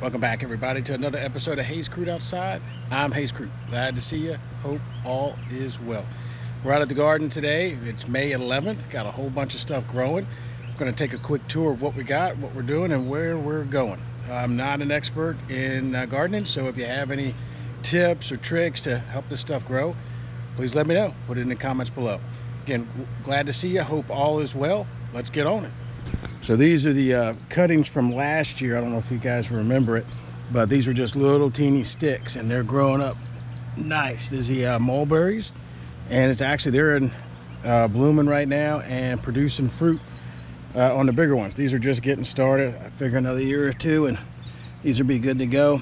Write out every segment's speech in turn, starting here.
Welcome back, everybody, to another episode of Hayes Crude Outside. I'm Hayes Crude. Glad to see you. Hope all is well. We're out at the garden today. It's May 11th. Got a whole bunch of stuff growing. I'm going to take a quick tour of what we got, what we're doing, and where we're going. I'm not an expert in gardening, so if you have any tips or tricks to help this stuff grow, please let me know. Put it in the comments below. Again, glad to see you. Hope all is well. Let's get on it. So these are the cuttings from last year. I don't know if you guys remember it, but these are just little teeny sticks and they're growing up nice. These are the mulberries, and it's actually, they're in blooming right now and producing fruit on the bigger ones. These are just getting started. I figure another year or two and these will be good to go.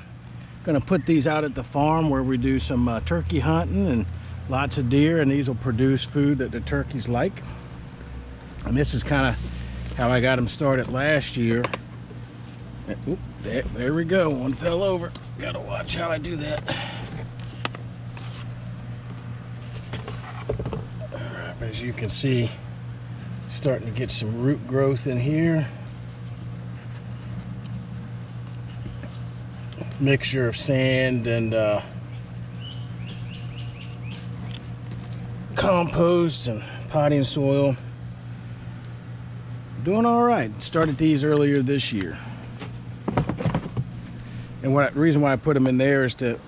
Gonna put these out at the farm where we do some turkey hunting and lots of deer, and these will produce food that the turkeys like. And this is kind of how I got them started last year. Oop, there we go, one fell over. Gotta watch how I do that. All right, but as you can see, starting to get some root growth in here. Mixture of sand and compost and potting soil. Doing all right. Started these earlier this year, and the reason why I put them in there is to,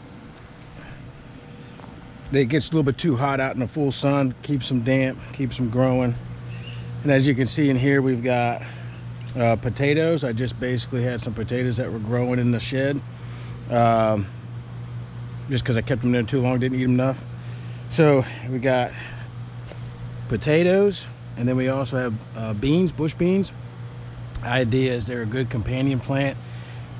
it gets a little bit too hot out in the full sun, keeps them damp, keeps them growing. And as you can see in here, we've got potatoes. I just basically had some potatoes that were growing in the shed, just because I kept them there too long, didn't eat them enough. So we got potatoes. And then we also have beans, bush beans. Idea is they're a good companion plant.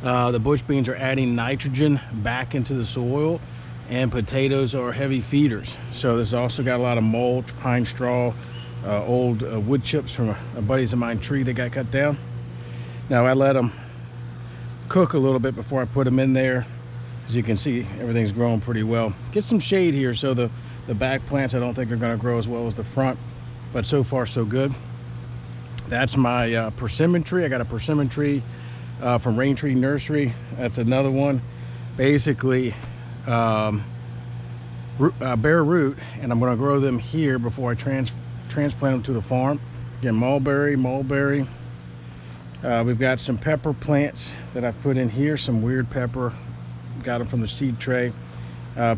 The bush beans are adding nitrogen back into the soil, and potatoes are heavy feeders. So this also got a lot of mulch, pine straw, old wood chips from a buddy's of mine tree that got cut down. Now I let them cook a little bit before I put them in there. As you can see, everything's growing pretty well. Get some shade here, so the back plants I don't think are going to grow as well as the front. But so far so good. That's my persimmon tree. I got a persimmon tree from Rain Tree Nursery. That's another one. Basically bare root, and I'm going to grow them here before I transplant them to the farm. Again, mulberry. We've got some pepper plants that I've put in here, some weird pepper. Got them from the seed tray.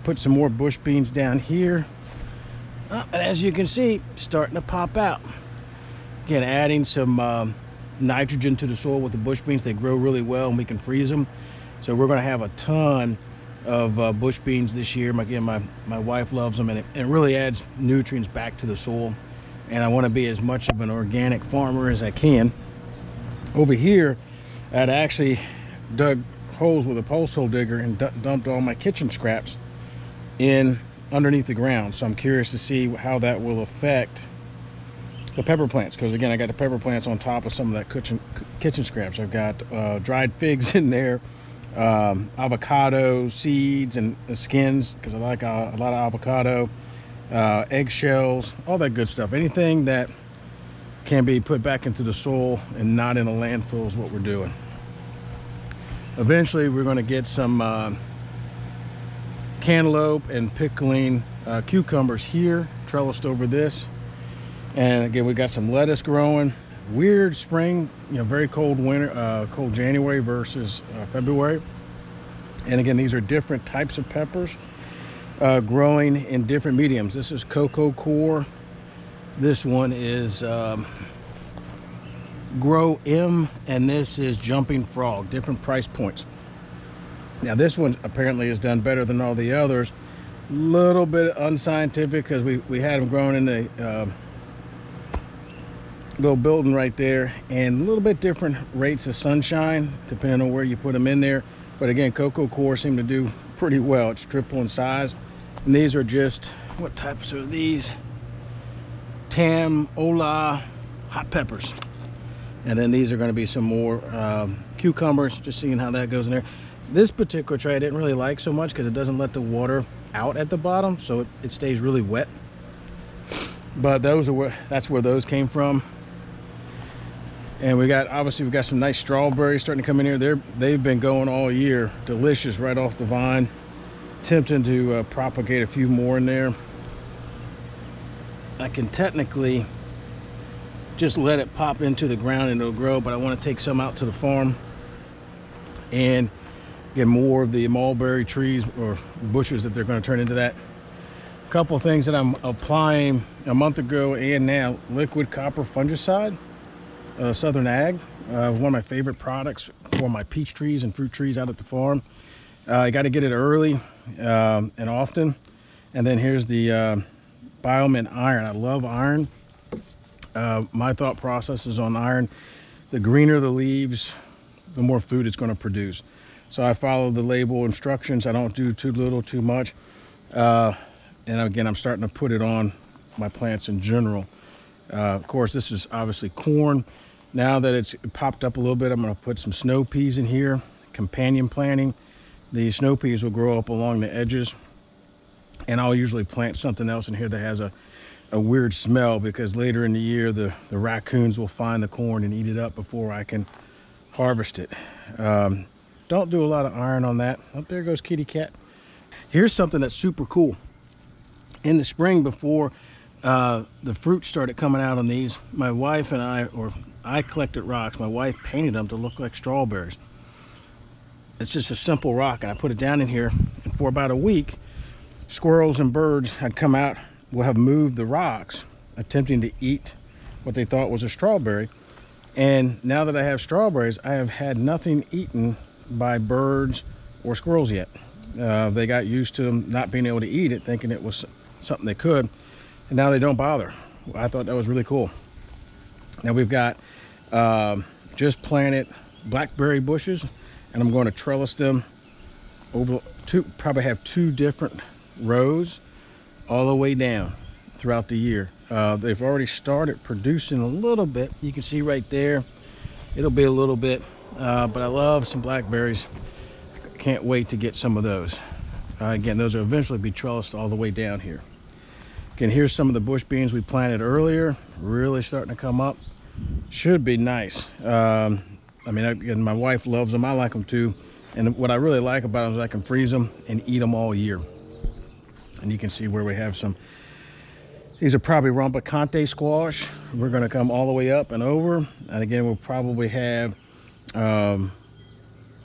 Put some more bush beans down here. And as you can see, starting to pop out. Again, adding some nitrogen to the soil with the bush beans. They grow really well and we can freeze them. So we're going to have a ton of bush beans this year. Again, my wife loves them, and it really adds nutrients back to the soil. And I want to be as much of an organic farmer as I can. Over here, I'd actually dug holes with a post hole digger and dumped all my kitchen scraps in underneath the ground. So I'm curious to see how that will affect the pepper plants, because again, I got the pepper plants on top of some of that kitchen scraps. I've got dried figs in there, avocado seeds and the skins, because I like a lot of avocado, eggshells, all that good stuff. Anything that can be put back into the soil and not in a landfill is what we're doing. Eventually we're going to get some cantaloupe and pickling cucumbers here, trellised over this. And again, we got some lettuce growing. Weird spring, very cold winter, cold January versus February. And again, these are different types of peppers growing in different mediums. This is Cocoa Core. This one is Grow M, and this is Jumping Frog. Different price points. Now this one apparently has done better than all the others. Little bit unscientific, because we had them growing in the little building right there, and a little bit different rates of sunshine depending on where you put them in there. But again, Cocoa Core seem to do pretty well. It's triple in size. And these are just, what types are these? Tam Ola hot peppers. And then these are going to be some more cucumbers, just seeing how that goes in there. This particular tray I didn't really like so much because it doesn't let the water out at the bottom, so it stays really wet. But that's where those came from. And we got, obviously we got some nice strawberries starting to come in here. They've been going all year. Delicious right off the vine. Tempting to propagate a few more in there. I can technically just let it pop into the ground and it'll grow, but I want to take some out to the farm and get more of the mulberry trees or bushes that they're going to turn into that. A couple of things that I'm applying a month ago and now: liquid copper fungicide, Southern Ag, one of my favorite products for my peach trees and fruit trees out at the farm. I got to get it early and often. And then here's the Biomint iron. I love iron. My thought process is on iron: the greener the leaves, the more food it's going to produce. So I follow the label instructions. I don't do too little, too much. And again, I'm starting to put it on my plants in general. Of course, this is obviously corn. Now that it's popped up a little bit, I'm going to put some snow peas in here, companion planting. The snow peas will grow up along the edges. And I'll usually plant something else in here that has a weird smell, because later in the year, the raccoons will find the corn and eat it up before I can harvest it. Don't do a lot of iron on that. Oh, there goes kitty cat. Here's something that's super cool. In the spring, before the fruit started coming out on these, my wife and I collected rocks. My wife painted them to look like strawberries. It's just a simple rock, and I put it down in here, and for about a week, squirrels and birds had come out, will have moved the rocks, attempting to eat what they thought was a strawberry. And now that I have strawberries, I have had nothing eaten by birds or squirrels yet. They got used to them not being able to eat it, thinking it was something they could, and now they don't bother. I thought that was really cool. Now we've got just planted blackberry bushes, and I'm going to trellis them over probably have 2 different rows all the way down throughout the year. They've already started producing a little bit. You can see right there, it'll be a little bit, but I love some blackberries. Can't wait to get some of those. Again, those will eventually be trellised all the way down here. Again, here's some of the bush beans we planted earlier, really starting to come up. Should be nice. I mean, again, my wife loves them. I like them too. And what I really like about them is I can freeze them and eat them all year. And you can see where we have some. These are probably rompicante squash. We're going to come all the way up and over. And again, we'll probably have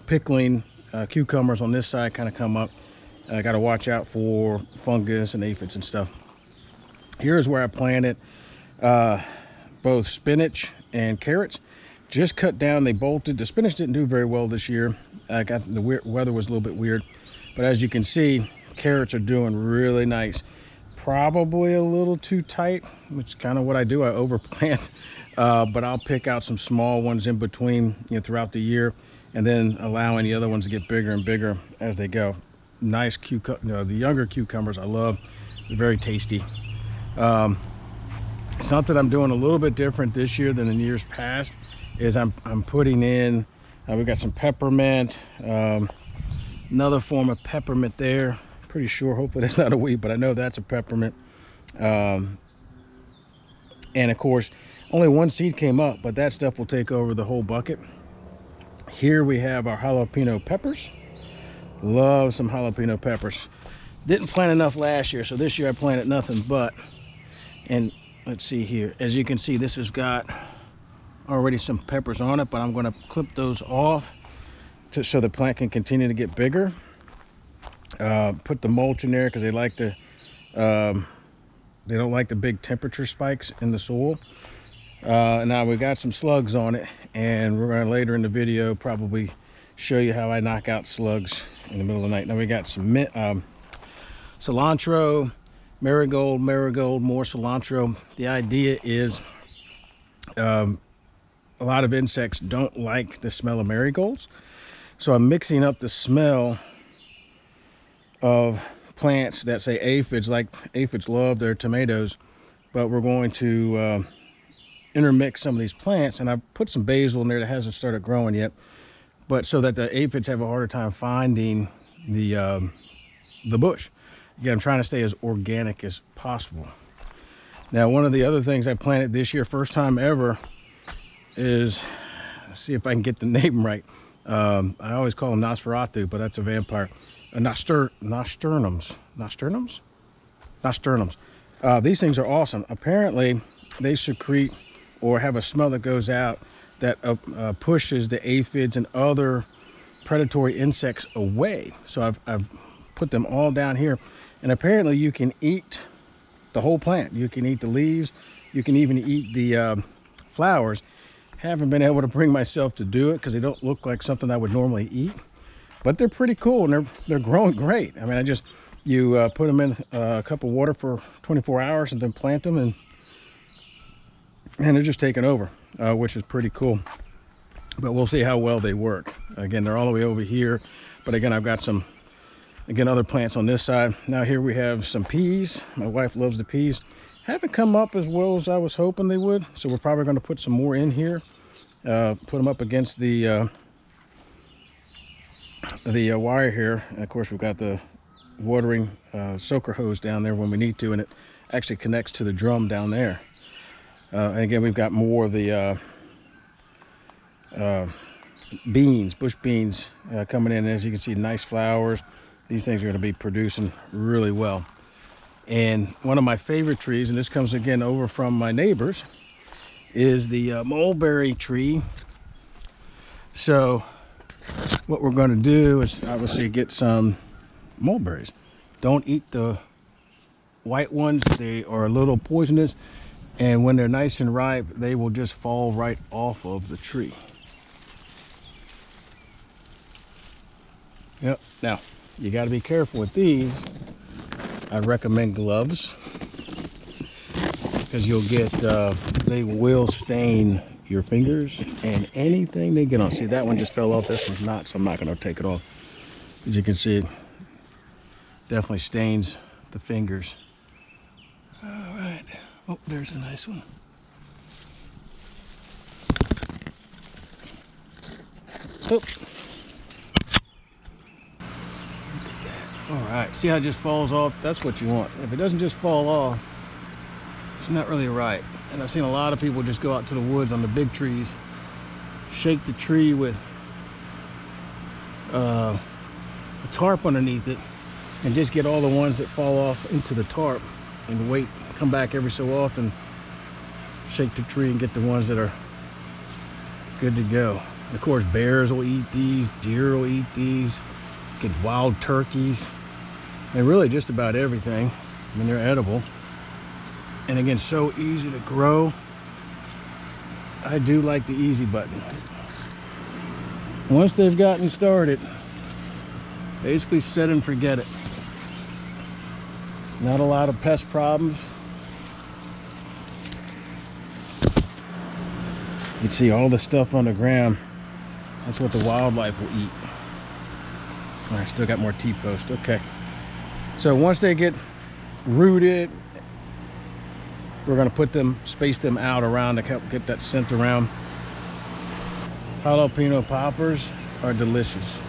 pickling cucumbers on this side kind of come up. I got to watch out for fungus and aphids and stuff. Here's where I planted both spinach and carrots. Just cut down, they bolted. The spinach didn't do very well this year. The weather was a little bit weird. But as you can see, carrots are doing really nice. Probably a little too tight, which is kind of what I do. I overplant, but I'll pick out some small ones in between, throughout the year, and then allow any other ones to get bigger and bigger as they go. Nice the younger cucumbers I love. They're very tasty. Something I'm doing a little bit different this year than in years past is I'm putting in, we've got some peppermint, another form of peppermint there. Pretty sure, hopefully that's not a weed, but I know that's a peppermint. And of course, only one seed came up, but that stuff will take over the whole bucket. Here we have our jalapeno peppers. Love some jalapeno peppers. Didn't plant enough last year, so this year I planted nothing but. And let's see here. As you can see, this has got already some peppers on it, but I'm going to clip those off so the plant can continue to get bigger. Put the mulch in there because they like to, they don't like the big temperature spikes in the soil. Now we got some slugs on it, and we're going to later in the video probably show you how I knock out slugs in the middle of the night. Now we got some cilantro, marigold, more cilantro. The idea is a lot of insects don't like the smell of marigolds, so I'm mixing up the smell of plants that say aphids. Like aphids love their tomatoes, but we're going to intermix some of these plants, and I put some basil in there that hasn't started growing yet, but so that the aphids have a harder time finding the bush. Again, I'm trying to stay as organic as possible. Now, one of the other things I planted this year, first time ever, is, see if I can get the name right. I always call them Nosferatu, but that's a vampire. Nosternums. These things are awesome. Apparently, they secrete or have a smell that goes out that pushes the aphids and other predatory insects away. So I've put them all down here, and apparently you can eat the whole plant. You can eat the leaves. You can even eat the flowers. Haven't been able to bring myself to do it because they don't look like something I would normally eat, but they're pretty cool and they're growing great. I mean, you put them in a cup of water for 24 hours and then plant them, and they're just taking over, which is pretty cool. But we'll see how well they work. Again, they're all the way over here, but again, I've got some other plants on this side. Now here we have some peas. My wife loves the peas. Haven't come up as well as I was hoping they would, so we're probably going to put some more in here. Put them up against the wire here, and of course we've got the watering soaker hose down there when we need to, and it actually connects to the drum down there. And again, we've got more of the bush beans coming in. As you can see, nice flowers. These things are going to be producing really well. And one of my favorite trees, and this comes again over from my neighbors, is the mulberry tree. So what we're going to do is obviously get some mulberries. Don't eat the white ones. They are a little poisonous, and when they're nice and ripe, they will just fall right off of the tree. Yep. Now, you got to be careful with these. I recommend gloves, because you'll get, they will stain your fingers and anything they get on. See, that one just fell off. This one's not, so I'm not going to take it off. As you can see, it definitely stains the fingers. All right. Oh, there's a nice one. Oh. All right, see how it just falls off? That's what you want. If it doesn't just fall off, it's not really right. And I've seen a lot of people just go out to the woods on the big trees, shake the tree with a tarp underneath it, and just get all the ones that fall off into the tarp, and wait, come back every so often, shake the tree and get the ones that are good to go. And of course, bears will eat these, deer will eat these, get wild turkeys, and really just about everything. I mean, they're edible. And again, so easy to grow. I do like the easy button. Once they've gotten started, basically set and forget it. Not a lot of pest problems. You can see all the stuff on the ground. That's what the wildlife will eat. I still got more T-post. Okay. So once they get rooted, we're going to put them, space them out around to help get that scent around. Jalapeno poppers are delicious.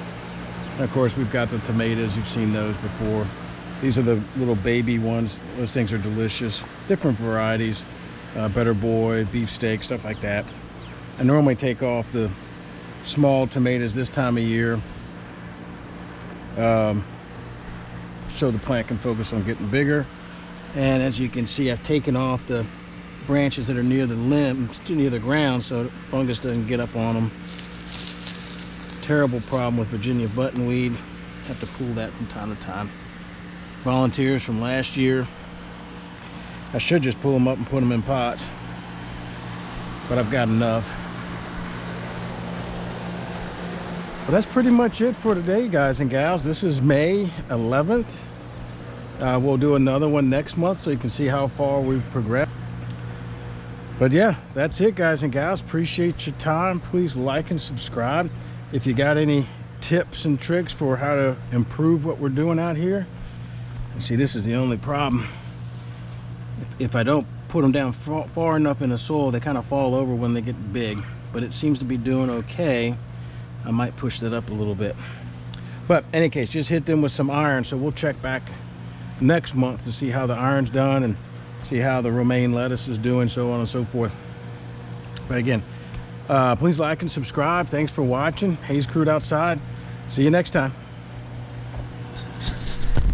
And of course, we've got the tomatoes. You've seen those before. These are the little baby ones. Those things are delicious. Different varieties. Better Boy, beefsteak, stuff like that. I normally take off the small tomatoes this time of year, so the plant can focus on getting bigger. And as you can see, I've taken off the branches that are near the limbs, near the ground, so fungus doesn't get up on them. Terrible problem with Virginia buttonweed. Have to pull that from time to time. Volunteers from last year. I should just pull them up and put them in pots, but I've got enough. Well, that's pretty much it for today, guys and gals. This is May 11th. We'll do another one next month so you can see how far we've progressed. But yeah, that's it, guys and gals. Appreciate your time. Please like and subscribe. If you got any tips and tricks for how to improve what we're doing out here. See, this is the only problem. If I don't put them down far enough in the soil, they kind of fall over when they get big. But it seems to be doing okay. I might push that up a little bit. But in any case, just hit them with some iron. So we'll check back next month to see how the iron's done and see how the romaine lettuce is doing, so on and so forth. But again, Please like and subscribe. Thanks for watching. Hayes Crude Outside. See you next time.